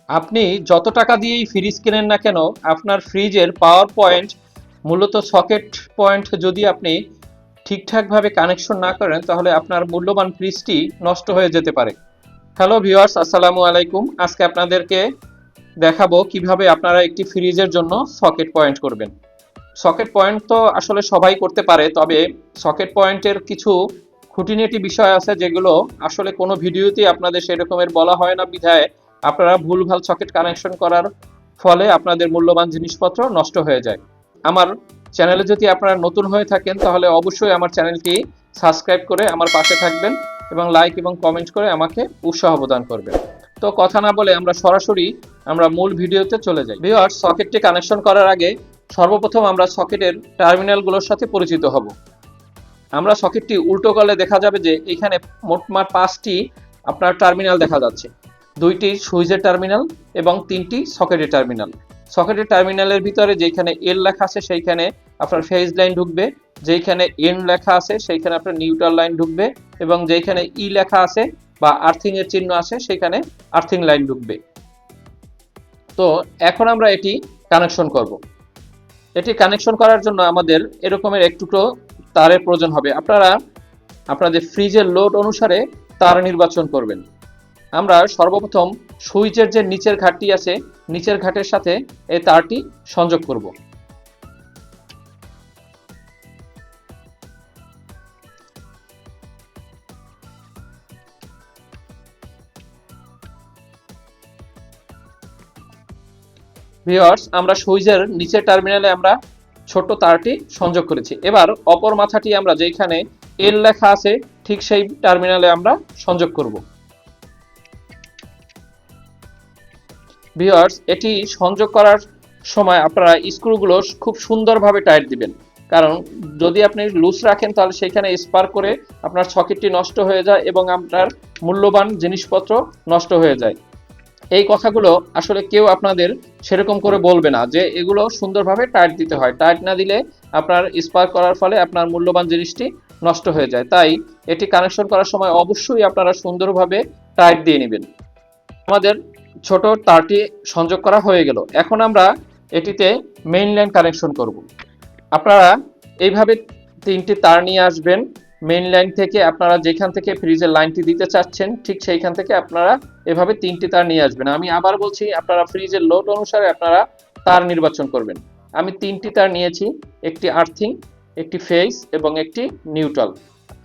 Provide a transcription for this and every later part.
আপনি যত টাকা দিয়েই ফ্রিজ কেনেন না কেন, আপনার ফ্রিজের পাওয়ার পয়েন্ট মূলত সকেট পয়েন্ট যদি আপনি ঠিকঠাকভাবে কানেকশন না করেন, তাহলে আপনার মূল্যবান ফ্রিজটি নষ্ট হয়ে যেতে পারে। হ্যালো ভিউয়ার্স, আসসালামু আলাইকুম। আজকে আপনাদেরকে দেখাবো কিভাবে আপনারা একটি ফ্রিজের জন্য সকেট পয়েন্ট করবেন। সকেট পয়েন্ট তো আসলে সবাই করতে পারে, তবে সকেট পয়েন্টের কিছু খুঁটিনাটি বিষয় আছে যেগুলো আসলে কোনো ভিডিওতেই আপনাদের সেরকমের বলা হয় না, বিধায় আপনারা ভুলভাল সকেট কানেকশন করার ফলে আপনাদের মূল্যবান জিনিসপত্র নষ্ট হয়ে যায়। আমার চ্যানেলে যদি আপনারা নতুন হয়ে থাকেন, তাহলে অবশ্যই আমার চ্যানেলটি সাবস্ক্রাইব করে আমার পাশে থাকবেন এবং লাইক এবং কমেন্ট করে আমাকে উৎসাহ প্রদান করবেন। তো কথা না বলে আমরা মূল ভিডিওতে চলে যাই। ভিউয়ার্স, সকেটটি কানেকশন করার আগে সর্বপ্রথম আমরা সকেটের টার্মিনালগুলোর সাথে পরিচিত হব। আমরা সকেটটি উল্টো করলে দেখা যাবে যে এখানে মোটমাট 5টি আপনার টার্মিনাল দেখা যাচ্ছে। 2টি সুইচের টার্মিনাল এবং 3টি সকেটের টার্মিনাল। সকেটের টার্মিনালের ভিতরে যেখানে এল লেখা আছে সেইখানে আপনার ফেজ লাইন ঢুকবে, যেখানে এন লেখা আছে সেইখানে আপনার নিউট্রাল লাইন ঢুকবে, এবং যেখানে ই লেখা আছে বা আর্থিং এর চিহ্ন আছে সেখানে আর্থিং লাইন ঢুকবে। তো এখন আমরা এটি কানেকশন করব। এটি কানেকশন করার জন্য আমাদের এরকমের এক টুকরো তারের প্রয়োজন হবে। আপনারা আপনাদের ফ্রিজের লোড অনুসারে তার নির্বাচন করবেন। আমরা সর্বপ্রথম সুইচের যে নিচের ঘাটটি আছে, নিচের ঘাটের সাথে এই তারটি সংযোগ করব। ভিউয়ার্স, আমরা সুইচের নিচের টার্মিনালে আমরা ছোট্ট তারটি সংযোগ করেছি। এবার অপর মাথাটি আমরা যেখানে এল লেখা আছে ঠিক সেই টার্মিনালে আমরা সংযোগ করব। ভিউয়ার্স, এটি সংযোগ করার সময় আপনারা স্ক্রুগুলো খুব সুন্দরভাবে টাইট দিবেন, কারণ যদি আপনি লুজ রাখেন তাহলে সেখানে স্পার্ক করে আপনার সকেটটি নষ্ট হয়ে যায় এবং আপনার মূল্যবান জিনিসপত্র নষ্ট হয়ে যায়। এই কথাগুলো আসলে কেউ আপনাদের সেরকম করে বলবে না যে এগুলো সুন্দরভাবে টাইট দিতে হয়। টাইট না দিলে আপনার স্পার্ক করার ফলে আপনার মূল্যবান জিনিসটি নষ্ট হয়ে যায়। তাই এটি কানেকশন করার সময় অবশ্যই আপনারা সুন্দরভাবে টাইট দিয়ে নেবেন। আমাদের ছোট তারটি সংযোগ করা হয়ে গেল। এখন আমরা এটিতে মেইন লাইন কানেকশন করব। আপনারা এইভাবে 3টি তার নিয়ে আসবেন। মেইন লাইন থেকে আপনারা যেখান থেকে ফ্রিজের লাইনটি দিতে চাচ্ছেন ঠিক সেইখান থেকে আপনারা এভাবে 3টি তার নিয়ে আসবেন। আমি আবার বলছি, আপনারা ফ্রিজের লোড অনুসারে আপনারা তার নির্বাচন করবেন। আমি 3টি তার নিয়েছি, একটি আর্থিং, একটি ফেজ এবং একটি নিউট্রাল।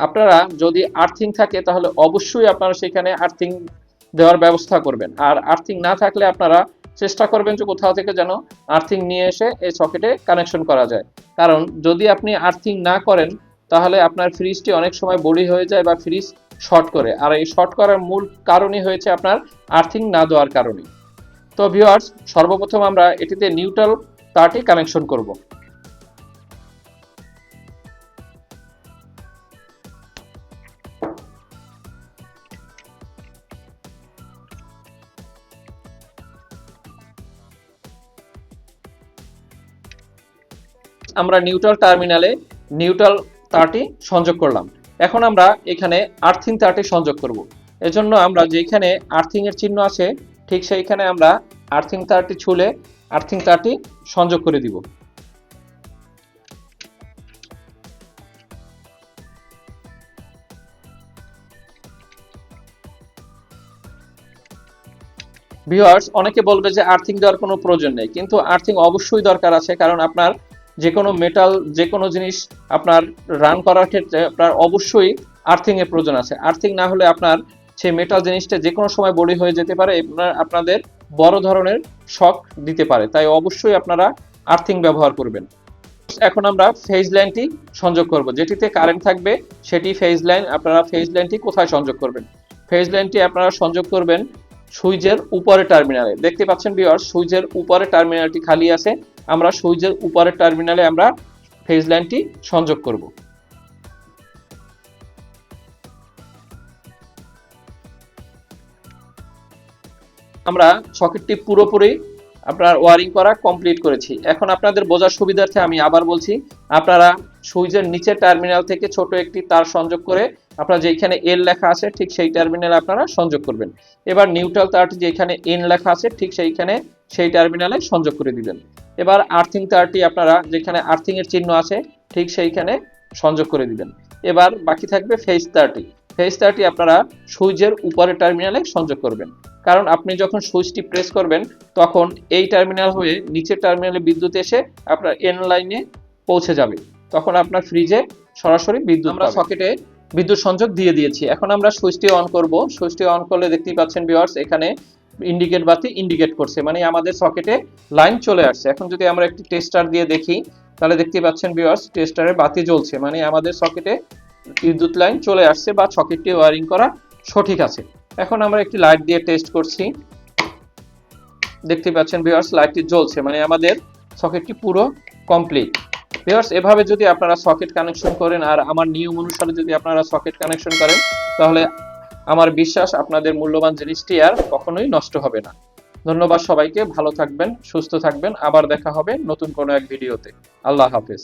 আপনারা যদি আর্থিং থাকে তাহলে অবশ্যই আপনারা সেখানে আর্থিং দেওয়ার ব্যবস্থা করবেন, আর আর্থিং না থাকলে আপনারা চেষ্টা করবেন যে কোথাও থেকে যেন আর্থিং নিয়ে এসে এই সকেটে কানেকশন করা যায়। কারণ যদি আপনি আর্থিং না করেন তাহলে আপনার ফ্রিজটি অনেক সময় বডি হয়ে যায় বা ফ্রিজ শর্ট করে, আর এই শর্ট করার মূল কারণই হয়েছে আপনার আর্থিং না দেওয়ার কারণে। তো ভিউয়ার্স, সর্বপ্রথম আমরা এটিতে নিউট্রাল তারটি কানেকশন করব। আমরা নিউট্রাল টার্মিনালে নিউট্রাল তারটি সংযোগ করলাম। এখন আমরা এখানে আর্থিং তারটি সংযোগ করব। এজন্য আমরা যেখানে আর্থিং এর চিহ্ন আছে ঠিক সেইখানে আমরা আর্থিং তারটি ছুলে আর্থিং তারটি সংযোগ করে দিব। ভিউয়ার্স, অনেকে বলবে যে আর্থিং দেওয়ার কোনো প্রয়োজন নেই, কিন্তু আর্থিং অবশ্যই দরকার আছে। কারণ আপনার যে কোনো মেটাল, যে কোনো জিনিস আপনার রান করার ক্ষেত্রে আপনার অবশ্যই আর্থিং এর প্রয়োজন আছে। আর্থিং না হলে আপনার সেই মেটাল জিনিসটা যে কোনো সময় বডি হয়ে যেতে পারে, আপনাদের বড় ধরনের শক দিতে পারে। তাই অবশ্যই আপনারা আর্থিং ব্যবহার করবেন। এখন আমরা ফেজ লাইনটি সংযোগ করব। যেটিতে কারেন্ট থাকবে সেটি ফেজ লাইন। আপনারা ফেজ লাইনটি কোথায় সংযোগ করবেন? ফেজ লাইনটি আপনারা সংযোগ করবেন সুইচের উপরে টার্মিনালে। দেখতে পাচ্ছেন ভিউয়ার্স, সুইচের উপরে টার্মিনালটি খালি আছে। আমরা সুইচের উপরের টার্মিনালে আমরা ফেজ লাইনটি সংযোগ করব। আমরা সকেটটি পুরোপুরি আপনার ওয়ারিং করা কমপ্লিট করেছি। এখন আপনাদের বোঝার সুবিধার্থে আমি আবার বলছি, আপনারা সুইচের নিচের টার্মিনাল থেকে ছোট একটি তার সংযোগ করে আপনারা যেখানে এল লেখা আছে ঠিক সেই টার্মিনালে আপনারা সংযোগ করবেন। এবার নিউট্রাল তারটি যেখানে এন লেখা আছে ঠিক সেইখানে সেই টার্মিনালে সংযোগ করে দিবেন। এবার আর্থিং তারটি আপনারা যেখানে আর্থিং এর চিহ্ন আছে ঠিক সেইখানে সংযোগ করে দিবেন। এবার বাকি থাকবে ফেজ তারটি। ফেজ তারটি আপনারা সুইচের উপরের টার্মিনালে সংযোগ করবেন, কারণ আপনি যখন সুইচটি প্রেস করবেন তখন এই টার্মিনাল হয়ে নিচের টার্মিনালে বিদ্যুৎ এসে আপনার এন লাইনে পৌঁছে যাবে, তখন আপনার ফ্রিজে সরাসরি বিদ্যুৎ আমরা সকেটে বিদ্যুৎ সংযোগ দিয়ে দিয়েছি। এখন আমরা সুইচটি অন করব। সুইচটি অন করলে দেখতেই পাচ্ছেন ভিউয়ার্স, এখানে ইন্ডিকেট বাতি ইন্ডিকেট করছে, মানে আমাদের সকেটে লাইন চলে আসছে। এখন যদি আমরা একটি টেস্টার দিয়ে দেখি তাহলে দেখতেই পাচ্ছেন ভিউয়ার্স, টেস্টারে বাতি জ্বলছে, মানে আমাদের সকেটে বিদ্যুৎ লাইন চলে আসছে বা সকেটটি ওয়্যারিং করা সঠিক আছে। এখন আমরা একটি লাইট দিয়ে টেস্ট করছি। দেখতে পাচ্ছেন ভিউয়ার্স, লাইটটি জ্বলছে, মানে আমাদের সকেটটি পুরো কমপ্লিট। ভিউয়ার্স, এভাবে যদি আপনারা সকেট কানেকশন করেন আর আমার নিয়ম অনুসারে যদি আপনারা সকেট কানেকশন করেন তাহলে আমার বিশ্বাস আপনাদের মূল্যবান জিনিসটি আর কখনোই নষ্ট হবে না। ধন্যবাদ সবাইকে, ভালো থাকবেন, সুস্থ থাকবেন, আবার দেখা হবে নতুন কোনো এক ভিডিওতে। আল্লাহ হাফেজ।